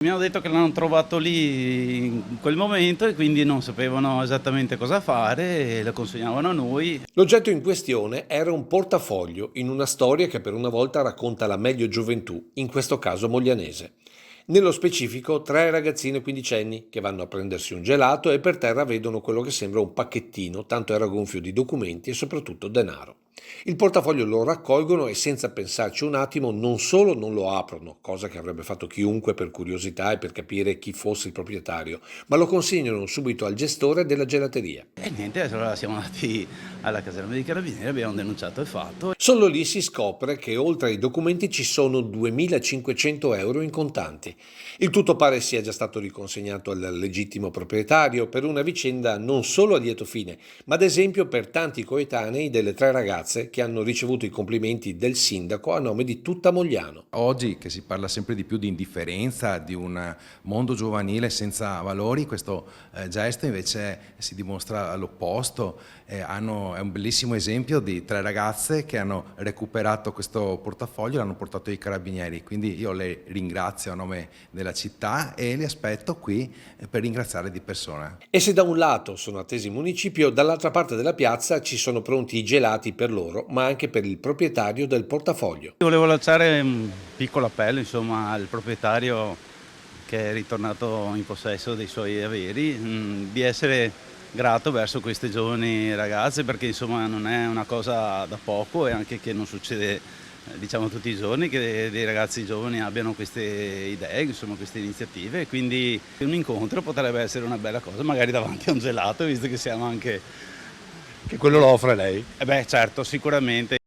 Mi hanno detto che l'hanno trovato lì in quel momento e quindi non sapevano esattamente cosa fare e lo consegnavano a noi. L'oggetto in questione era un portafoglio in una storia che per una volta racconta la meglio gioventù, in questo caso moglianese. Nello specifico, tre ragazzine quindicenni che vanno a prendersi un gelato e per terra vedono quello che sembra un pacchettino, tanto era gonfio di documenti e soprattutto denaro. Il portafoglio lo raccolgono e senza pensarci un attimo non solo non lo aprono, cosa che avrebbe fatto chiunque per curiosità e per capire chi fosse il proprietario, ma lo consegnano subito al gestore della gelateria. E niente, allora siamo andati alla caserma dei carabinieri, abbiamo denunciato il fatto. Solo lì si scopre che oltre ai documenti ci sono 2.500 euro in contanti. Il tutto pare sia già stato riconsegnato al legittimo proprietario per una vicenda non solo a lieto fine, ma ad esempio per tanti coetanei delle tre ragazze che hanno ricevuto i complimenti del sindaco a nome di tutta Mogliano. Oggi che si parla sempre di più di indifferenza, di un mondo giovanile senza valori, questo gesto invece si dimostra all'opposto. È un bellissimo esempio di tre ragazze che hanno recuperato questo portafoglio e l'hanno portato ai carabinieri. Quindi io le ringrazio a nome della città e li aspetto qui per ringraziare di persona. E se da un lato sono attesi in municipio, dall'altra parte della piazza ci sono pronti i gelati per loro, ma anche per il proprietario del portafoglio. Volevo lanciare un piccolo appello, insomma, al proprietario che è ritornato in possesso dei suoi averi, di essere grato verso queste giovani ragazze perché insomma non è una cosa da poco e anche che non succede diciamo tutti i giorni che dei ragazzi giovani abbiano queste idee, insomma queste iniziative, quindi un incontro potrebbe essere una bella cosa, magari davanti a un gelato, visto che siamo anche... Che quello lo offre lei. Beh certo, sicuramente.